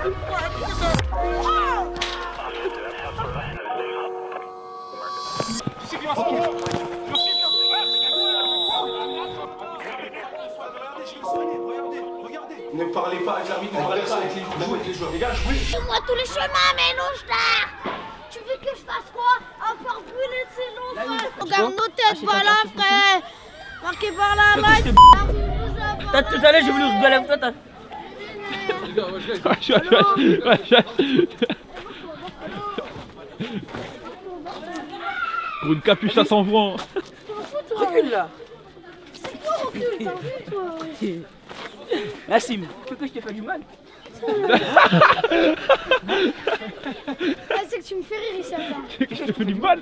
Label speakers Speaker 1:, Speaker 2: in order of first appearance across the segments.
Speaker 1: Ne parlez pas avec l'arbitre, ne parlez pas avec les joueurs. Les gars, jouez.
Speaker 2: Moi tous les chemins, mais non, je Tu veux que je fasse quoi? À part brûler de ces noms, regarde nos têtes, voilà, frère. Marqué par la main.
Speaker 3: Tout à l'heure, j'ai voulu rigoler avec toi.
Speaker 4: Pour une capuche à 100 francs.
Speaker 3: Recule là.
Speaker 2: C'est quoi recule? Toi
Speaker 3: Nassim, tu veux que je t'ai fait du mal?
Speaker 2: C'est que tu me fais rire ici, attends.
Speaker 4: Tu veux que je te fais du mal?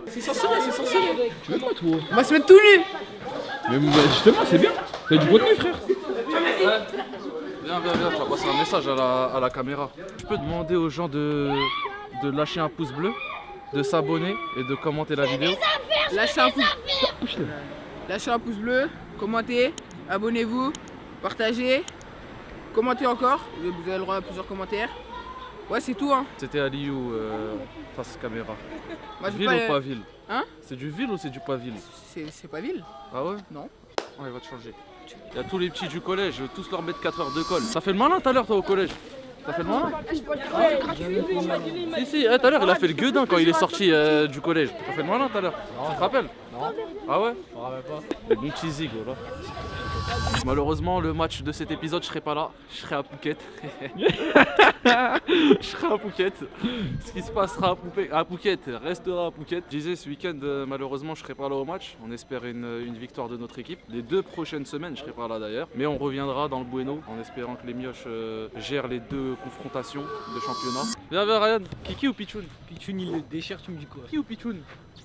Speaker 3: C'est censuré, c'est censuré.
Speaker 4: Tu veux pas toi?
Speaker 3: On va se mettre tout nu.
Speaker 4: Mais justement, c'est bien. T'as du contenu, frère.
Speaker 5: Viens, tu vas passer un message à la caméra. Je peux demander aux gens de lâcher un pouce bleu, de s'abonner et de commenter la vidéo.
Speaker 6: Lâchez un pouce bleu, commentez, abonnez-vous, partagez, commentez encore, vous avez le droit à plusieurs commentaires. Ouais, c'est tout, hein.
Speaker 5: C'était Aliou face caméra.
Speaker 6: Moi, je
Speaker 5: Ville
Speaker 6: veux
Speaker 5: ou
Speaker 6: pas...
Speaker 5: pas ville?
Speaker 6: Hein?
Speaker 5: C'est du ville ou c'est du pas ville?
Speaker 6: C'est pas ville.
Speaker 5: Ah ouais?
Speaker 6: Non.
Speaker 5: Ouais, il va te changer. Il y a tous les petits du collège, je veux tous leur mettre 4 heures de colle. T'as fait le malin tout à l'heure toi au collège? T'as fait le malin? Si, tout à l'heure il a fait le gueudin quand il est sorti du collège. T'as fait le malin tout à l'heure? Tu te rappelles? Non. Ah ouais? Je me rappelle pas. Le bon petit zig, voilà. Malheureusement, le match de cet épisode, je serai pas là. Je serai à Phuket. Je serai à Phuket. Ce qui se passera à Phuket restera à Phuket. Je disais, ce week-end, malheureusement, je serai pas là au match. On espère une victoire de notre équipe. Les 2 prochaines semaines, je serai pas là d'ailleurs. Mais on reviendra dans le Bueno en espérant que les Mioches gèrent les 2 confrontations de championnat. Viens, Ryan. Kiki ou Pichoun?
Speaker 3: Pichoun, il le déchire, tu me dis quoi?
Speaker 5: Kiki ou Pichoun?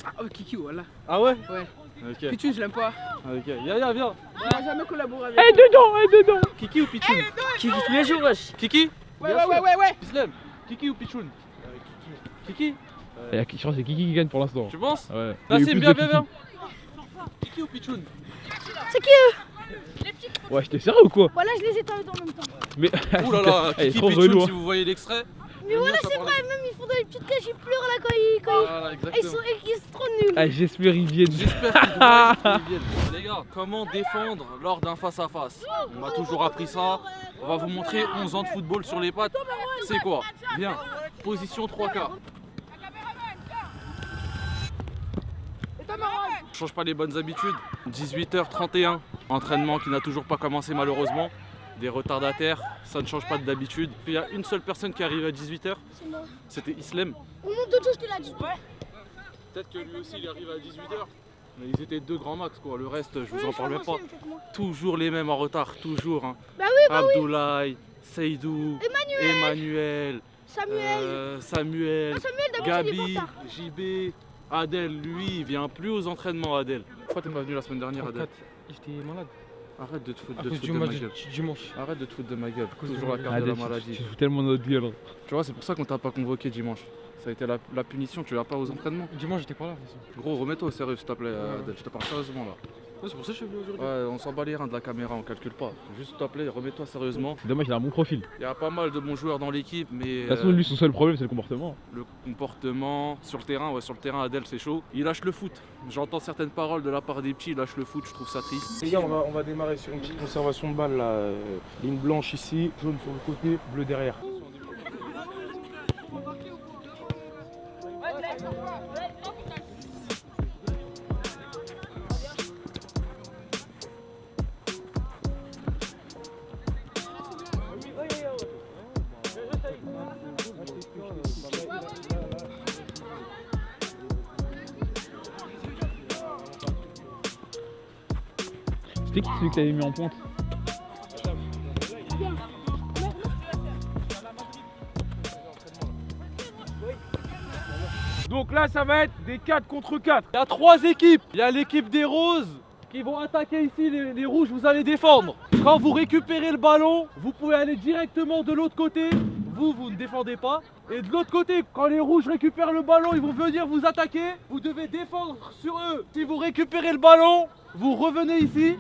Speaker 6: Ah, oh, Kiki, voilà.
Speaker 5: Ah ouais?
Speaker 6: Ouais.
Speaker 5: Ok.
Speaker 6: Pichoun, je l'aime pas.
Speaker 5: Ok. Yaya, viens.
Speaker 6: On va jamais collaborer avec
Speaker 4: dedans.
Speaker 5: Kiki ou Pichoun?
Speaker 3: Kiki tous les jours, wesh.
Speaker 5: Kiki?
Speaker 6: Ouais.
Speaker 5: Islam. Kiki ou Pichoun? Kiki?
Speaker 4: Je pense que c'est Kiki qui gagne pour l'instant.
Speaker 5: Tu penses?
Speaker 4: Ouais.
Speaker 5: Nassim, viens. Kiki ou Pichoun?
Speaker 2: C'est qui eux?
Speaker 4: Ouais, j'étais sérieux ou quoi?
Speaker 2: Voilà, je les ai tendus en même temps.
Speaker 4: Mais.
Speaker 5: Ouh là là,
Speaker 4: Elle est
Speaker 5: Kiki
Speaker 4: trop
Speaker 5: Pichoun,
Speaker 4: relou.
Speaker 5: si vous voyez l'extrait.
Speaker 2: Mais voilà, c'est vrai, même ils font des petites caches, ils pleurent là quand
Speaker 5: Voilà,
Speaker 2: ils sont trop nuls.
Speaker 4: Ah, j'espère qu'ils viennent.
Speaker 5: J'espère qu'ils viennent. Les gars, comment défendre lors d'un face-à-face? On m'a toujours appris ça. On va vous montrer 11 ans de football sur les pattes. C'est quoi? Viens, position 3 quarts. Change pas les bonnes habitudes. 18h31, entraînement qui n'a toujours pas commencé malheureusement. Des retardataires, ça ne change pas d'habitude. Il y a une seule personne qui arrive à 18h,
Speaker 2: C'est moi.
Speaker 5: c'était Islam.
Speaker 2: Au nom de Dieu, je te l'ai dit.
Speaker 5: Peut-être que lui aussi il arrive à 18h. Mais ils étaient 2 grands max quoi, le reste je vous en parle même pas. Toujours les mêmes en retard, toujours. Hein.
Speaker 2: Bah oui,
Speaker 5: Abdoulaye, Seydou, Emmanuel,
Speaker 2: Samuel.
Speaker 5: Samuel,
Speaker 2: Ah, Samuel, d'abord, il est
Speaker 5: Gabi,
Speaker 2: pas en retard.
Speaker 5: JB, Adèle, lui il vient plus aux entraînements Adèle. Pourquoi t'es pas venu la semaine dernière Adèle?
Speaker 3: J'étais malade.
Speaker 5: Arrête de te foutre
Speaker 3: À
Speaker 5: de,
Speaker 3: cause du
Speaker 5: ma
Speaker 3: match
Speaker 5: gueule.
Speaker 3: dimanche.
Speaker 5: Arrête de te foutre de ma gueule.
Speaker 3: cause
Speaker 5: Toujours
Speaker 3: de
Speaker 5: la
Speaker 3: ma
Speaker 5: carte de la
Speaker 4: Tu
Speaker 5: maladie.
Speaker 4: fous tellement notre gueule.
Speaker 5: Tu vois, c'est pour ça qu'on t'a pas convoqué dimanche. Ça a été la punition, tu vas pas aux entraînements.
Speaker 3: Dimanche, j'étais pas là. de toute façon.
Speaker 5: Gros, remets-toi au sérieux s'il te plaît, Adèle. Je te parle sérieusement là.
Speaker 3: Ouais, c'est pour ça que je suis venu aujourd'hui.
Speaker 5: Ouais, on s'en bat les reins de la caméra, on calcule pas. Juste s'il te plaît, remets-toi sérieusement.
Speaker 4: C'est dommage, il a un bon profil.
Speaker 5: Il y a pas mal de bons joueurs dans l'équipe, mais
Speaker 4: De toute façon, lui, son seul problème, c'est le comportement.
Speaker 5: le comportement sur le terrain, Adèle c'est chaud. Il lâche le foot. J'entends certaines paroles de la part des petits, il lâche le foot, je trouve ça triste.
Speaker 7: Les gars, on va démarrer sur une petite conservation de balle là. Ligne blanche ici, jaune sur le côté, bleu derrière.
Speaker 4: C'était qui celui que t'avais mis en pointe?
Speaker 7: Donc là, ça va être des 4 contre 4.
Speaker 5: Il y a 3 équipes. Il y a l'équipe des roses qui vont attaquer ici, les rouges, vous allez défendre. Quand vous récupérez le ballon, vous pouvez aller directement de l'autre côté. Vous ne défendez pas. Et de l'autre côté, quand les rouges récupèrent le ballon, ils vont venir vous attaquer. Vous devez défendre sur eux. Si vous récupérez le ballon, vous revenez ici.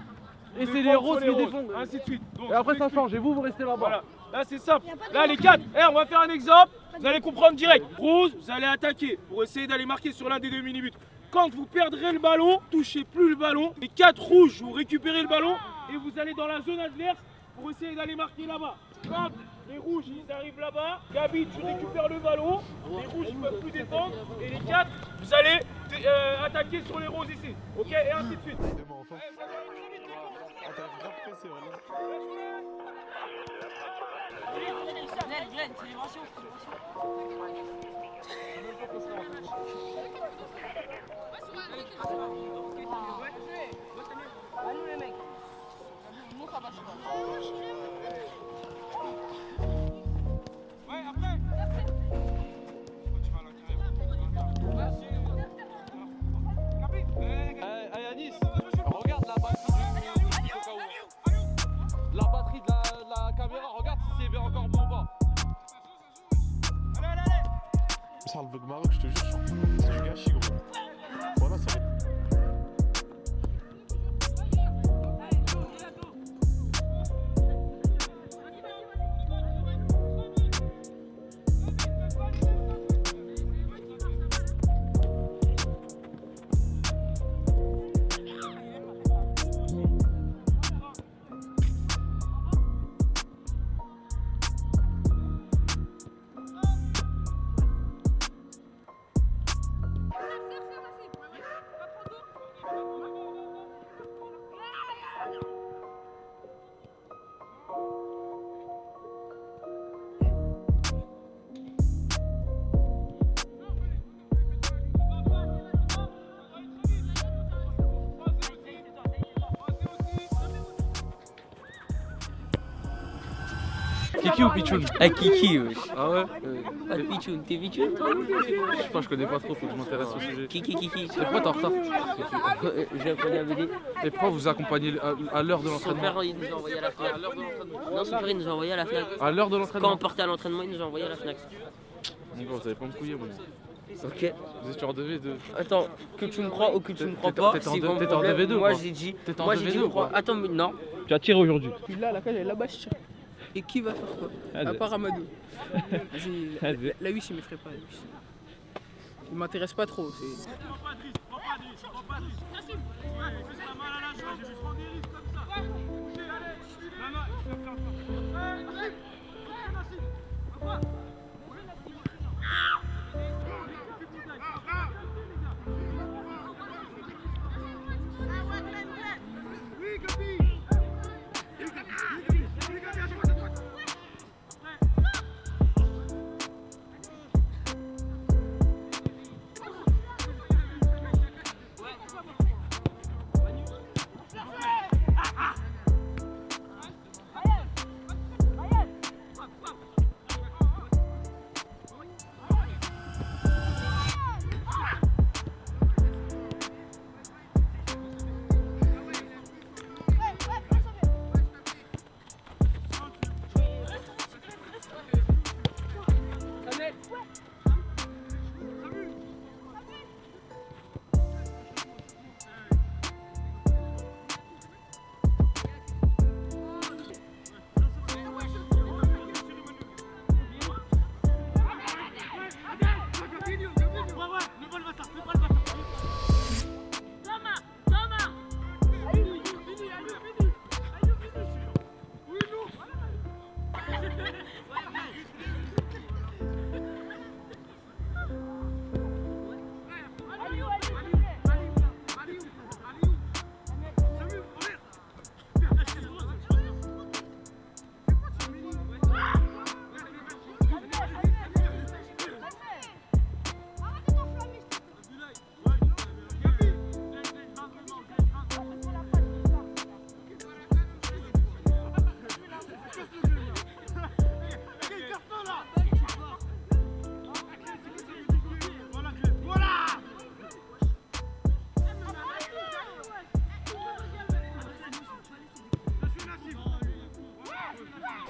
Speaker 5: Et c'est les roses qui défendent.
Speaker 7: Ainsi de suite. Donc,
Speaker 5: Et après ça change. Et vous restez là-bas.
Speaker 7: Voilà.
Speaker 5: Là c'est simple. Là les 4, on va faire un exemple. Vous allez comprendre direct. Rose, vous allez attaquer pour essayer d'aller marquer sur l'un des 2 mini-buts. Quand vous perdrez le ballon, touchez plus le ballon. Les 4 rouges, vous récupérez le ballon et vous allez dans la zone adverse pour essayer d'aller marquer là-bas. Quand les rouges ils arrivent là-bas, Gabi tu récupères le ballon, les rouges ils peuvent plus défendre et les 4 vous allez attaquer sur les roses ici. Ok, et ainsi de suite. Yanis, regarde la batterie la batterie de la caméra, regarde si c'est encore bon ou pas.
Speaker 7: Ça le bug Maroc, je te jure, c'est du gâchis gros. Voilà, ça va.
Speaker 5: Kiki ou Pichoun?
Speaker 3: Ah, Kiki, wesh.
Speaker 5: Ah ouais?
Speaker 3: Pas de Pichoun, t'es Pichoun toi?
Speaker 5: Je sais pas, je connais pas trop, faut que je m'intéresse au sujet.
Speaker 3: Kiki.
Speaker 5: Et pourquoi t'es en retard?
Speaker 3: J'ai appris à BD.
Speaker 5: Et pourquoi vous accompagnez à l'heure de
Speaker 3: Son
Speaker 5: l'entraînement?
Speaker 3: père, il nous a envoyé à la FNAC. Non, son père, il nous a envoyé à la FNAC.
Speaker 5: À l'heure de
Speaker 3: Quand
Speaker 5: l'entraînement?
Speaker 3: on partait à l'entraînement, il nous a envoyé à la FNAC.
Speaker 5: Mon gars, vous savez pas me couiller, moi.
Speaker 3: Ok.
Speaker 5: Vous êtes en 2v2.
Speaker 3: Attends, que tu me crois ou que tu me crois pas,
Speaker 5: T'étais en
Speaker 3: c'est mon
Speaker 5: t'étais en
Speaker 3: problème.
Speaker 5: 2v2 ou
Speaker 3: Moi
Speaker 5: pas?
Speaker 3: j'ai dit,
Speaker 5: T'étais en
Speaker 3: moi j'ai dit
Speaker 5: 2v2 ou
Speaker 3: crois.
Speaker 5: pas?
Speaker 3: Attends, mais non.
Speaker 4: Tu as tiré aujourd'hui.
Speaker 6: Puis là, la cage elle est là-bas, je tire. Et qui va faire quoi? À part Amadou. Vas-y, la 8 il m'effraie pas. La 8. Il m'intéresse pas trop. C'est...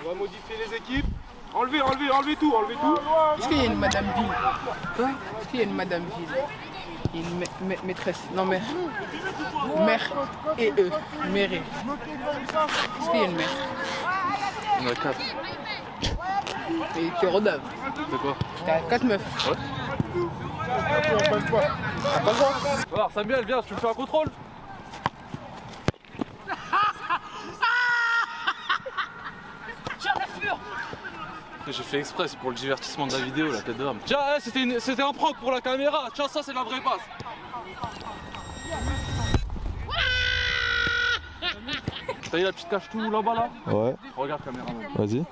Speaker 5: On va modifier les équipes. Enlevez tout.
Speaker 6: Est-ce qu'il y a une Madame Ville? Quoi? Est-ce qu'il y a une Madame Ville? Il y a une maîtresse. Non, mère. Mère et eux. Mère. Est-ce qu'il y a une mère?
Speaker 5: On a 4.
Speaker 6: Et tu redave.
Speaker 5: De quoi?
Speaker 6: T'as 4 meufs.
Speaker 5: Ouais.
Speaker 6: T'as pas le droit.
Speaker 5: Alors Samuel, viens, tu me fais un contrôle? J'ai fait exprès, c'est pour le divertissement de la vidéo, la tête de homme. Tiens, c'était un prank pour la caméra. Tiens, ça c'est la vraie passe. T'as vu la petite cache tout là-bas là?
Speaker 7: Ouais.
Speaker 5: Regarde caméraman.
Speaker 7: Vas-y.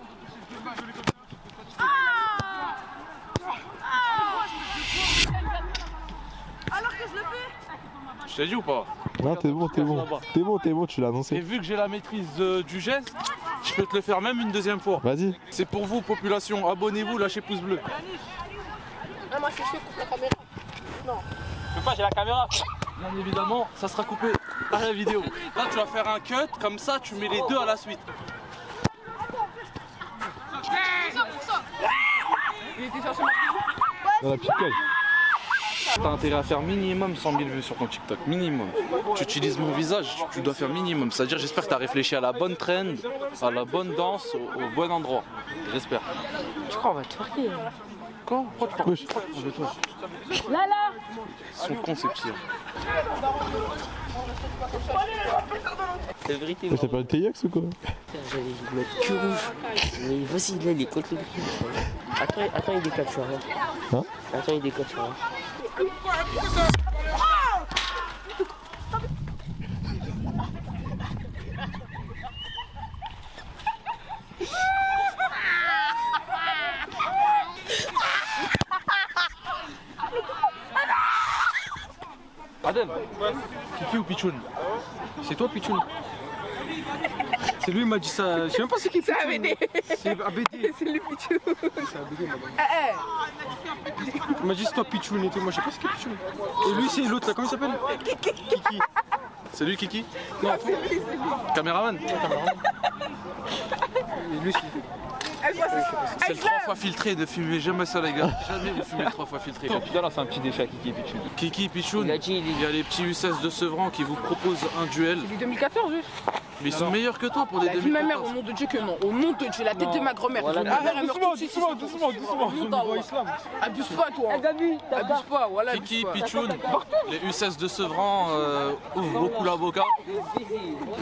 Speaker 5: Je t'ai dit ou pas?
Speaker 7: Non, t'es bon, tu l'as
Speaker 5: Et
Speaker 7: annoncé.
Speaker 5: vu que j'ai la maîtrise du geste, je peux te le faire même une deuxième fois.
Speaker 7: Vas-y.
Speaker 5: C'est pour vous, population, abonnez-vous, lâchez pouce bleu.
Speaker 6: Ah, moi je suis chaud pour la caméra.
Speaker 3: Je peux pas, j'ai la caméra.
Speaker 5: Bien évidemment, ça sera coupé à la vidéo. Là, tu vas faire un cut, comme ça, tu mets les deux à la suite.
Speaker 6: Il était censé marquer.
Speaker 7: Dans la petite cage.
Speaker 5: T'as intérêt à faire minimum 100 000 vues sur ton TikTok, minimum. Tu utilises mon visage, tu dois faire minimum. C'est-à-dire, j'espère que t'as réfléchi à la bonne trend, à la bonne danse, au bon endroit. J'espère.
Speaker 3: Je crois qu'on va te farquer.
Speaker 5: Quoi? Pourquoi tu parles
Speaker 7: Wesh.
Speaker 5: de toi?
Speaker 3: Là, là.
Speaker 5: Son con, c'est pire.
Speaker 3: C'est la vérité.
Speaker 7: T'as pas le T-Yax ou quoi?
Speaker 3: J'allais mettre que rouge. Mais vas-y, là, il est contre le prix. Attends, il décolle sur rien.
Speaker 7: Hein?
Speaker 3: Attends, il décolle sur rien.
Speaker 5: Adem, Kiki ou Pichoun?
Speaker 1: C'est toi, Pichoun? C'est lui, il m'a dit ça. Je sais même pas c'est qui.
Speaker 6: C'est ABD.
Speaker 1: C'est ABD.
Speaker 6: C'est le pichou.
Speaker 1: C'est ABD, il m'a dit c'est toi, Pichoun et tout. Moi, je sais pas c'est qui Pichoun. Et lui, c'est l'autre là, comment il s'appelle? Kiki.
Speaker 5: C'est lui, Kiki?
Speaker 1: Non,
Speaker 5: Caméraman?
Speaker 1: et lui, c'est.
Speaker 5: C'est le 3 fois filtré, ne fumez jamais ça, les gars. Jamais vous fumez le 3 fois filtré.
Speaker 4: Putain, là, c'est un petit défi à Kiki et Pichoun.
Speaker 5: Kiki, Pichoun,
Speaker 3: Il a dit,
Speaker 5: il y a les petits U16 de Sevran qui vous proposent un duel.
Speaker 6: C'est du 2014, oui.
Speaker 5: Mais ils sont meilleurs que toi pour les
Speaker 6: La vie de ma mère, au
Speaker 5: 2014.
Speaker 6: nom de Dieu que non. Au nom de Dieu, la tête de ma grand-mère.
Speaker 3: Voilà.
Speaker 6: Ma mère, elle meurt tout de suite.
Speaker 7: doucement.
Speaker 6: Abuse pas, toi. Abuse pas, voilà.
Speaker 5: Kiki,
Speaker 6: abuse pas.
Speaker 5: Pichoun, les U16 de Sevran ouvrent beaucoup l'avocat.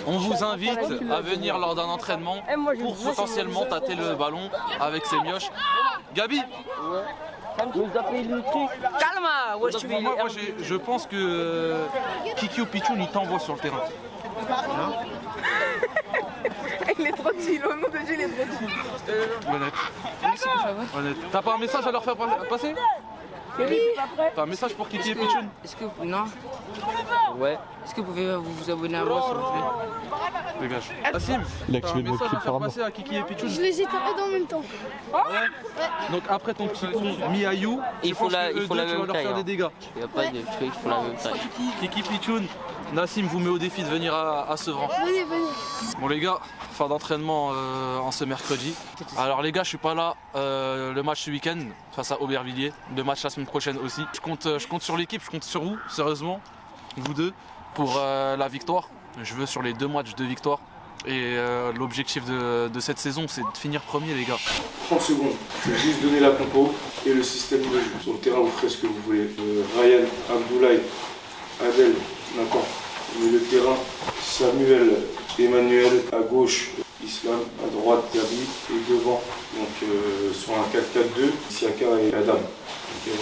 Speaker 5: On vous invite à venir lors d'un entraînement pour potentiellement tâter le ballon avec ses mioches. Gabi,
Speaker 3: nous a payé le truc. Calme, ouais, tu veux.
Speaker 5: moi je pense que Kiki ou Pichoun il t'envoie sur le terrain.
Speaker 6: Il est trop chill, au nom de Dieu, il est trop chill.
Speaker 5: Honnête. Honnête. T'as pas un message à leur faire passer? T'as un message pour Kiki et Pichoun?
Speaker 3: Est-ce que. Non. Ouais. Est-ce que vous pouvez vous abonner à moi, s'il vous plaît?
Speaker 5: Dégage. Nassim,
Speaker 7: Il a
Speaker 5: t'as un
Speaker 7: activé le mode
Speaker 5: message à
Speaker 7: clip
Speaker 5: faire
Speaker 7: Farmer.
Speaker 5: passer à Kiki et Pichoun?
Speaker 2: Je les ai tapés en même temps.
Speaker 5: Donc après ton petit pont Miayu,
Speaker 3: Il faut la
Speaker 5: tu vas
Speaker 3: même
Speaker 5: leur
Speaker 3: taille,
Speaker 5: faire
Speaker 3: hein.
Speaker 5: des dégâts.
Speaker 3: Il n'y a pas de truc, il faut la même taille.
Speaker 5: Kiki Pichoun, Nassim vous met au défi de venir à Sevran.
Speaker 2: Venez.
Speaker 5: Bon les gars, fin d'entraînement en ce mercredi. Alors les gars, je suis pas là le match ce week-end face à Aubervilliers. Le match la semaine prochaine aussi. Je compte sur l'équipe, je compte sur vous, sérieusement, vous deux, pour la victoire. Je veux sur les 2 matchs 2 victoires. Et l'objectif de cette saison, c'est de finir premier les gars.
Speaker 8: 30 secondes, je vais juste donner la compo et le système de jeu. Sur le terrain, vous ferez ce que vous voulez. Ryan, Abdoulaye, Adel, d'accord. Au milieu de terrain, Samuel, Emmanuel, à gauche, Islam, à droite, Gabi, et devant, donc sur un 4-4-2, Siaka et Adam. Okay.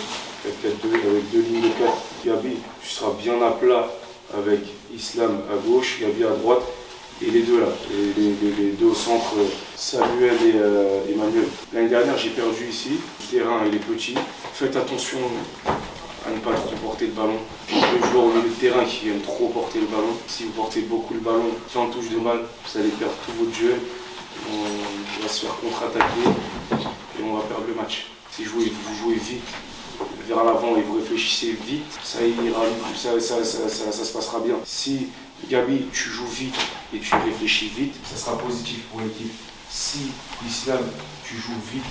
Speaker 8: 4-4-2 avec 2 lignes de 4. Gabi, tu seras bien à plat avec Islam à gauche, Gabi à droite. Et les deux là, les deux au centre, Samuel et Emmanuel. L'année dernière, j'ai perdu ici. Le terrain, il est petit. Faites attention à ne pas trop porter le ballon. Le joueur au milieu de terrain qui aime trop porter le ballon. Si vous portez beaucoup le ballon, sans touche de balle, vous allez perdre tout votre jeu. On va se faire contre-attaquer et on va perdre le match. Si vous jouez vite, vers l'avant et vous réfléchissez vite, ça ira, ça se passera bien. Si Gabi, tu joues vite et tu réfléchis vite, ça sera positif pour l'équipe. Si Islam, tu joues vite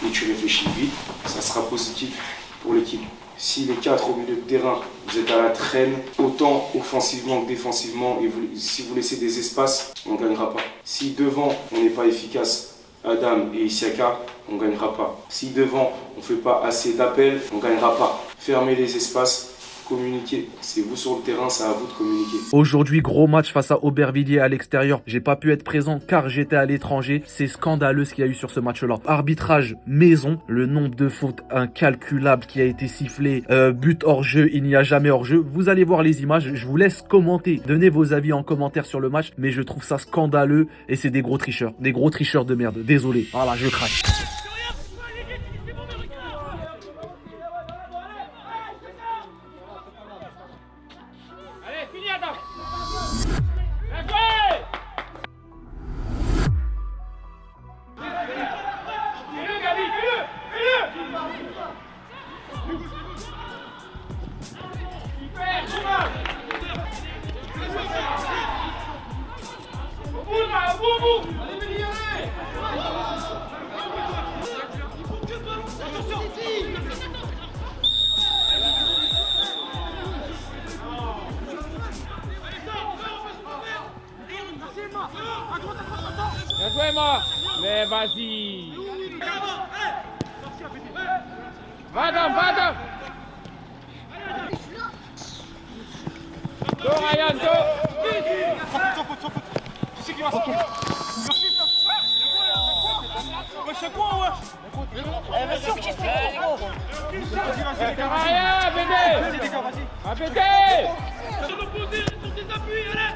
Speaker 8: et tu réfléchis vite, ça sera positif pour l'équipe. Si les 4 au milieu de terrain, vous êtes à la traîne, autant offensivement que défensivement, et si vous laissez des espaces, on ne gagnera pas. Si devant, on n'est pas efficace Adam et Isiaka, on ne gagnera pas. Si devant, on ne fait pas assez d'appels, on ne gagnera pas. Fermez les espaces. Communiquer, c'est vous sur le terrain, c'est à vous de communiquer.
Speaker 9: Aujourd'hui, gros match face à Aubervilliers à l'extérieur. J'ai pas pu être présent car j'étais à l'étranger. C'est scandaleux ce qu'il y a eu sur ce match-là. Arbitrage maison, le nombre de fautes incalculable qui a été sifflé, but hors jeu, il n'y a jamais hors jeu. Vous allez voir les images, je vous laisse commenter, donnez vos avis en commentaire sur le match, mais je trouve ça scandaleux et c'est des gros tricheurs de merde. Désolé, voilà, je craque.
Speaker 6: Bien joué, moi. Mais vas-y. Va, Adam. Go, Ryan, go.
Speaker 1: Sans faute. Tu sais qui va sortir. Merci, ça. Wesh, c'est quoi, wesh? Vas-y, on kiffe, les gros. Vas-y, les gars,
Speaker 6: Ryan, bébé.
Speaker 1: Vas-y, les gars, vas-y.
Speaker 6: Ah, bébé.
Speaker 1: Sur l'opposé, sur tes appuis, allez.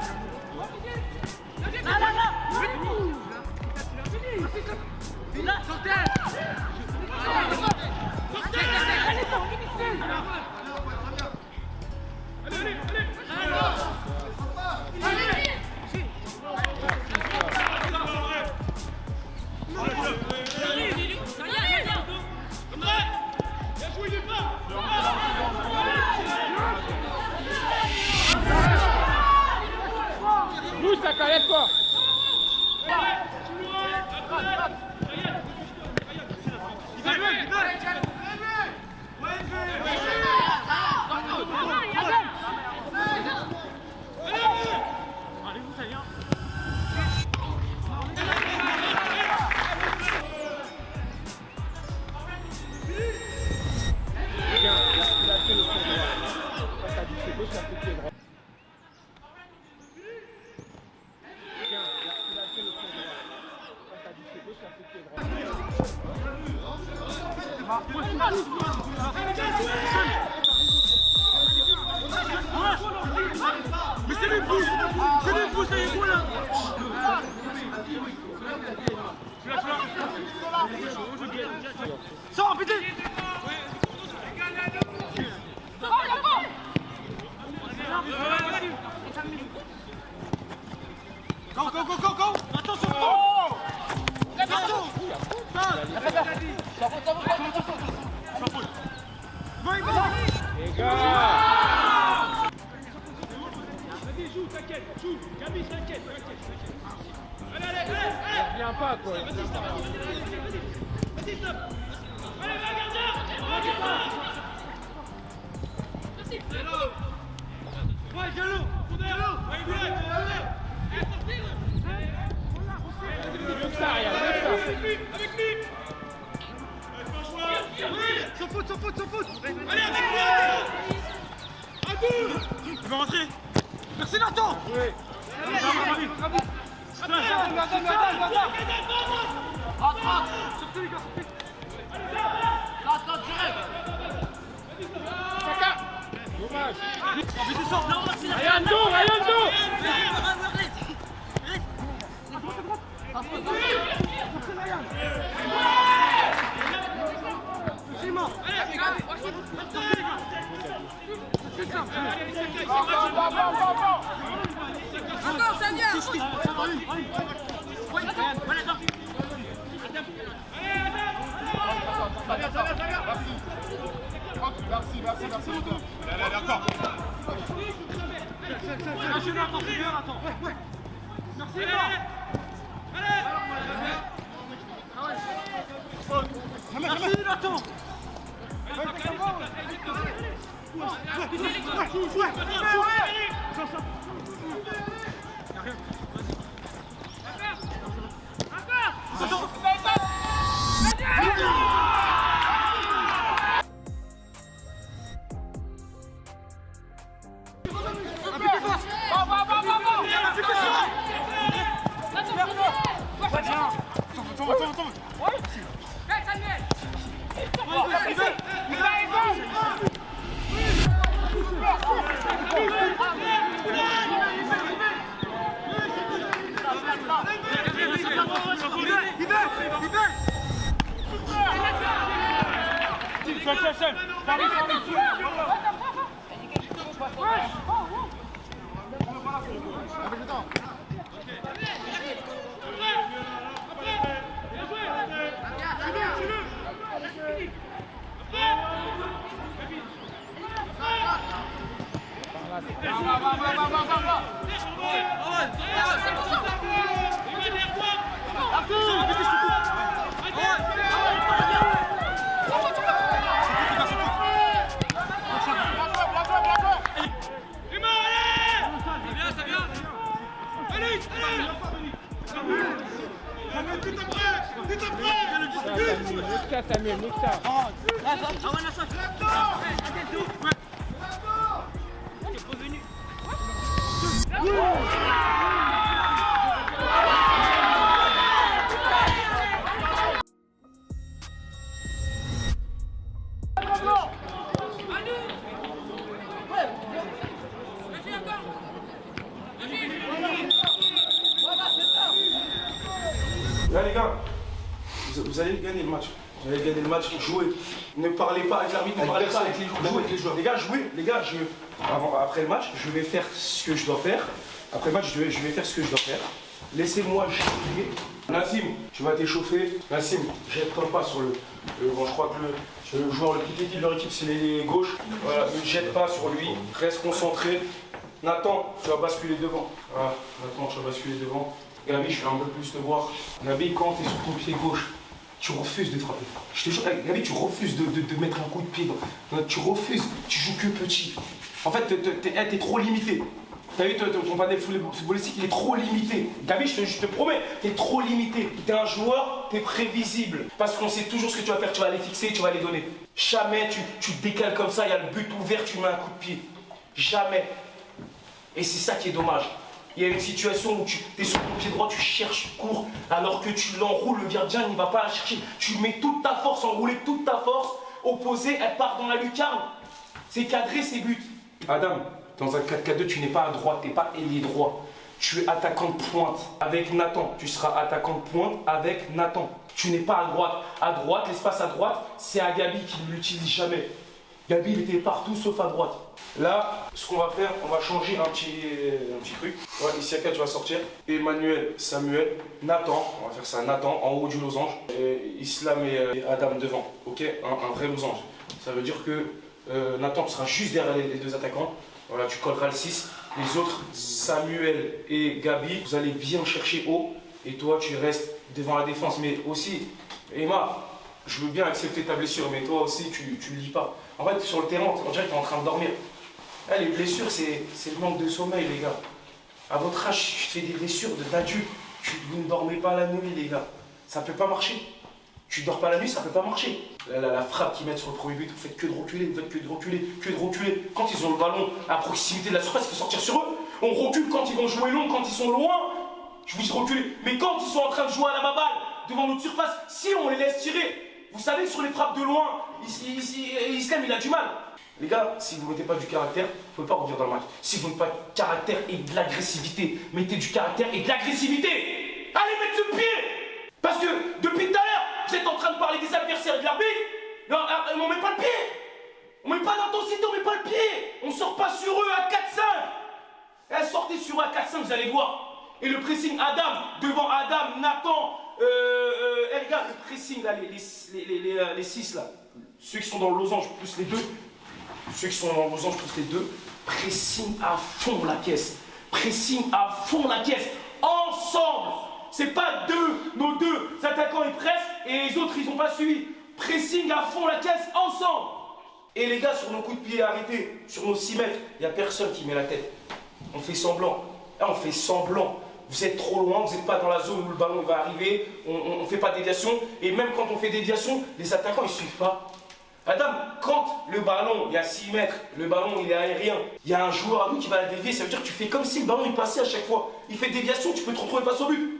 Speaker 6: Bouge ta calette, quoi.
Speaker 1: Mais c'est les pouces, ça y est, voilà. Sors, pété. Go. Attention.
Speaker 6: Les gars.
Speaker 1: Vas-y, joue, t'inquiète. Gabi, t'inquiète. Allez.
Speaker 6: Il revient pas, quoi.
Speaker 1: Vas-y, stop. Allez, va, gardien. Ouais, Diallo. Ouais,
Speaker 6: Mieux que ça, Ryan, mieux que ça.
Speaker 1: avec lui. Sans faute. Allez, avec lui. À bout. Il va rentrer. Merci, Nathan. Oui. Sortez, les gars.
Speaker 6: Saka. Dommage.
Speaker 1: Ryan,
Speaker 6: dos.
Speaker 1: Encore, ça vient. Merci, allez, encore. Lâchez-le, attends. Ouais. Merci, Merci, Nathan.
Speaker 8: Là les gars, vous allez gagner le match. Vous allez gagner le match, jouez. Ne parlez pas avec l'arbitre, ne parlez pas avec les joueurs. Les gars, jouez. Les gars, après le match, je vais faire ce que je dois faire. Après le match, je vais faire ce que je dois faire. Laissez-moi jouer. Nassim, tu vas t'échauffer. Nassim, jette-toi pas sur le. Bon, je crois que le joueur le plus technique de leur équipe, c'est les gauches. Voilà, ne jette pas sur lui. Reste concentré. Nathan, tu vas basculer devant. Voilà, Nathan, tu vas basculer devant. Gabi, je vais un peu plus te voir. Gabi, quand tu es sur ton pied gauche, tu refuses de frapper. Je te jure, Gabi, tu refuses de mettre un coup de pied. Tu refuses, tu joues que petit. En fait, t'es trop limité. T'as vu, ton panel footballistique, il est trop limité. Gabi, je te promets, t'es trop limité. T'es un joueur, t'es prévisible. Parce qu'on sait toujours ce que tu vas faire, tu vas les fixer, tu vas les donner. Jamais tu te décales comme ça, il y a le but ouvert, tu mets un coup de pied. Jamais. Et c'est ça qui est dommage. Il y a une situation où tu es sur ton pied droit, tu cherches, tu cours, alors que tu l'enroules, le gardien il ne va pas la chercher. Tu mets toute ta force, enroulée toute ta force, opposée, elle part dans la lucarne. C'est cadré, c'est but. Adam, dans un 4-4-2, tu n'es pas à droite, tu n'es pas ailier droit. Tu es attaquant de pointe avec Nathan. Tu seras attaquant de pointe avec Nathan. Tu n'es pas à droite. À droite, l'espace à droite, c'est à Gabi qui ne l'utilise jamais. Gabi, il était partout sauf à droite. Là, ce qu'on va faire, on va changer un petit truc. Ouais, Isiaka, tu vas sortir. Emmanuel, Samuel, Nathan, on va faire ça, Nathan en haut du losange. Et Islam et Adam devant, ok, un vrai losange. Ça veut dire que Nathan, tu seras juste derrière les deux attaquants. Voilà, tu colleras le 6. Les autres, Samuel et Gabi, vous allez bien chercher haut. Et toi, tu restes devant la défense. Mais aussi, Emma, je veux bien accepter ta blessure, mais toi aussi, tu ne lis pas. En fait, sur le terrain, on dirait que tu es en train de dormir. Là, les blessures, c'est le manque de sommeil, les gars. À votre âge, tu fais des blessures d'adulte. Vous ne dormez pas la nuit, les gars. Ça ne peut pas marcher. Tu dors pas la nuit, ça ne peut pas marcher. La frappe qu'ils mettent sur le premier but, vous faites que de reculer, vous faites que de reculer, que de reculer. Quand ils ont le ballon à proximité de la surface, il faut sortir sur eux. On recule quand ils vont jouer long, quand ils sont loin. Je vous dis reculer. Mais quand ils sont en train de jouer à la baballe devant notre surface, si on les laisse tirer, vous savez que sur les frappes de loin, Islam il a du mal. Les gars, si vous ne mettez pas du caractère, vous ne pouvez pas revenir dans le match. Si vous ne mettez pas de caractère et de l'agressivité, mettez du caractère et de l'agressivité. Allez mettre ce pied. Parce que depuis tout à l'heure, vous êtes en train de parler des adversaires et de l'arbitre. Non, on ne met pas le pied. On ne met pas d'intensité, on ne met pas le pied. On ne sort pas sur eux à 4-5. Sortez sur eux à 4-5, vous allez voir. Et le pressing Adam, devant Adam, Nathan, les gars, le pressing là, les 6 là, ceux qui sont dans le losange plus les 2, ceux qui sont dans le losange plus les 2, pressing à fond la caisse, pressing à fond la caisse, ensemble. C'est pas nos deux attaquants ils pressent et les autres ils ont pas suivi. Pressing à fond la caisse, ensemble. Et les gars, sur nos coups de pied arrêtés, sur nos 6 mètres, il n'y a personne qui met la tête. On fait semblant. Là, on fait semblant. Vous êtes trop loin, vous n'êtes pas dans la zone où le ballon va arriver, on ne fait pas de déviation. Et même quand on fait des déviations, les attaquants, ils ne suivent pas. Adam, quand le ballon, il y a 6 mètres, le ballon, il est aérien, il y a un joueur à nous qui va la dévier, ça veut dire que tu fais comme si le ballon, il passait à chaque fois. Il fait déviation, tu peux te retrouver face au but.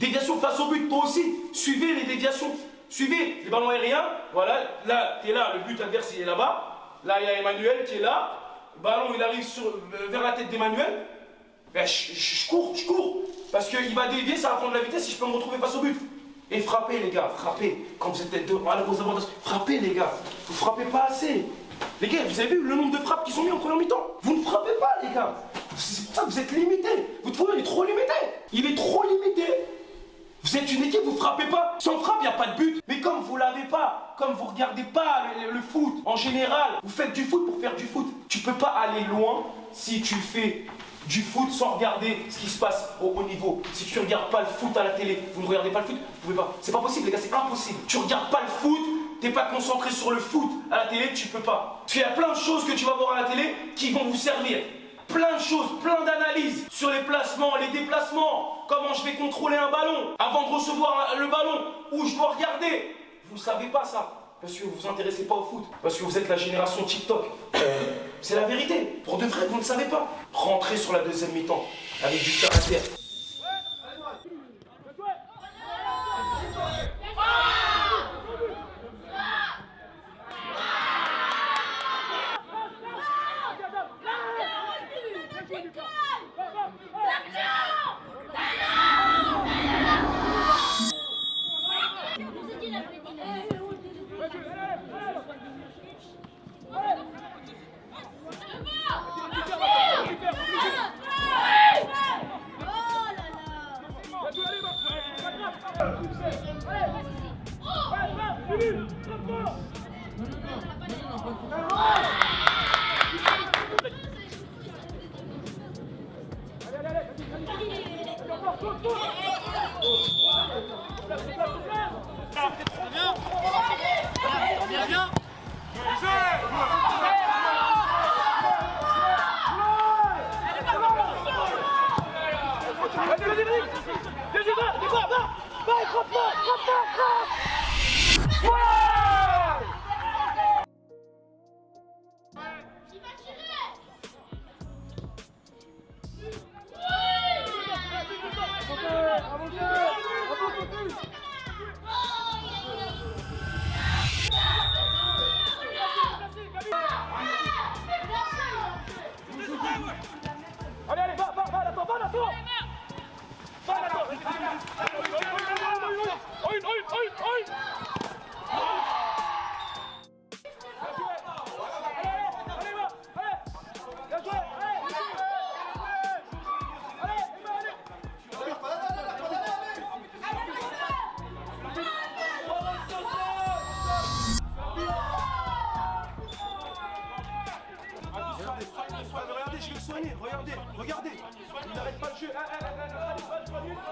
Speaker 8: Déviation face au but, toi aussi. Suivez les déviations. Suivez les ballons aériens. Voilà, là, t'es là, le but adverse il est là-bas. Là, il y a Emmanuel qui est là. Le ballon, il arrive vers la tête d'Emmanuel. Ben, je cours. Parce qu'il va dévier, ça va prendre de la vitesse si je peux me retrouver face au but. Et frappez, les gars, frappez. Quand vous êtes à la pause d'abondance, frappez, les gars. Vous frappez pas assez. Les gars, vous avez vu le nombre de frappes qui sont mis en première mi-temps? Vous ne frappez pas, les gars. C'est pour ça que vous êtes limités. Votre football, il est trop limité. Il est trop limité. Vous êtes une équipe, vous frappez pas. Sans frappe, il n'y a pas de but. Mais comme vous l'avez pas, comme vous regardez pas le foot en général, vous faites du foot pour faire du foot. Tu peux pas aller loin si tu fais du foot sans regarder ce qui se passe au haut niveau. Si tu regardes pas le foot à la télé, vous ne regardez pas le foot, vous pouvez pas. C'est pas possible, les gars, c'est impossible. Tu regardes pas le foot, t'es pas concentré sur le foot à la télé, tu peux pas. Parce qu'il y a plein de choses que tu vas voir à la télé qui vont vous servir. Plein de choses, plein d'analyses sur les placements, les déplacements, comment je vais contrôler un ballon avant de recevoir le ballon, où je dois regarder. Vous savez pas ça. Parce que vous vous intéressez pas au foot. Parce que vous êtes la génération TikTok. C'est la vérité. Pour de vrai, vous ne savez pas. Rentrez sur la deuxième mi-temps avec du caractère. Regardez, je vais le soigner, regardez, il n'arrête pas le jeu.
Speaker 2: Faites ce que vous voulez.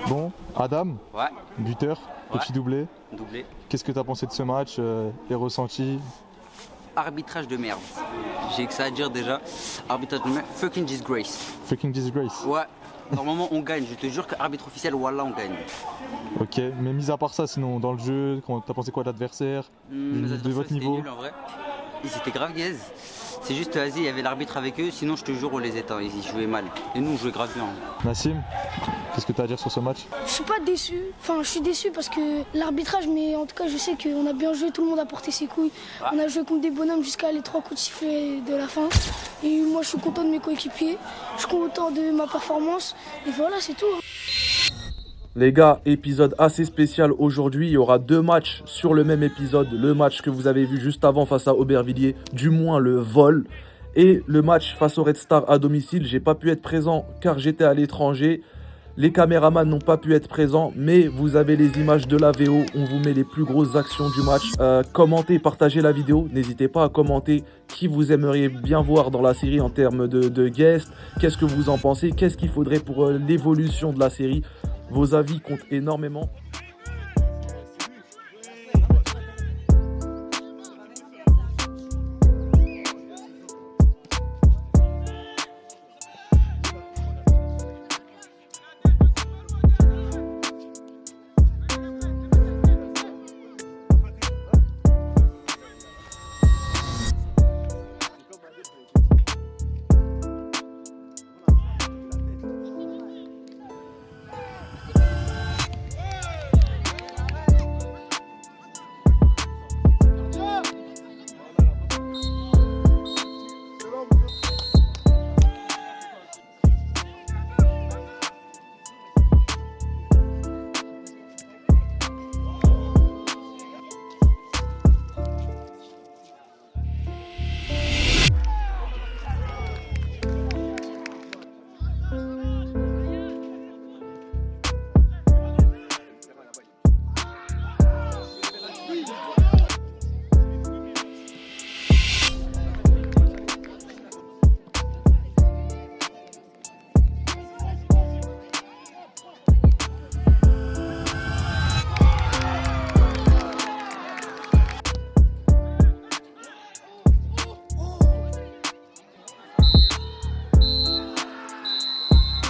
Speaker 10: Bon, Adam,
Speaker 11: Ouais,
Speaker 10: buteur,
Speaker 11: Ouais.
Speaker 10: petit doublé.
Speaker 11: doublé.
Speaker 10: Qu'est-ce que tu as pensé de ce match, les ressentis?
Speaker 11: Arbitrage de merde. J'ai que ça à dire déjà. Arbitrage de merde. Fucking disgrace.
Speaker 10: Fucking disgrace.
Speaker 11: Ouais. Normalement on gagne. Je te jure qu'arbitre officiel, Wallah, on gagne.
Speaker 10: Ok, mais mis à part ça, sinon dans le jeu, t'as pensé quoi de l'adversaire,
Speaker 11: Les
Speaker 10: de
Speaker 11: adversaires,
Speaker 10: votre
Speaker 11: c'était
Speaker 10: niveau?
Speaker 11: nul, en vrai. Ils étaient grave gaze. C'est juste, vas-y, il y avait l'arbitre avec eux. Sinon, je te jure, on les éteint. Ils jouaient mal. Et nous, on jouait grave bien.
Speaker 10: Nassim, qu'est-ce que tu as à dire sur ce match?
Speaker 2: Je suis pas déçu, enfin je suis déçu parce que l'arbitrage, mais en tout cas je sais qu'on a bien joué, tout le monde a porté ses couilles. On a joué contre des bonhommes jusqu'à les 3 coups de sifflet de la fin. Et moi je suis content de mes coéquipiers, je suis content de ma performance. Et voilà, c'est tout.
Speaker 9: Les gars, épisode assez spécial aujourd'hui. Il y aura 2 matchs sur le même épisode. Le match que vous avez vu juste avant face à Aubervilliers, du moins le vol. Et le match face au Red Star à domicile. J'ai pas pu être présent car j'étais à l'étranger. Les caméramans n'ont pas pu être présents, mais vous avez les images de la VO. On vous met les plus grosses actions du match. Commentez, partagez la vidéo. N'hésitez pas à commenter qui vous aimeriez bien voir dans la série en termes de guests. Qu'est-ce que vous en pensez? Qu'est-ce qu'il faudrait pour l'évolution de la série? Vos avis comptent énormément.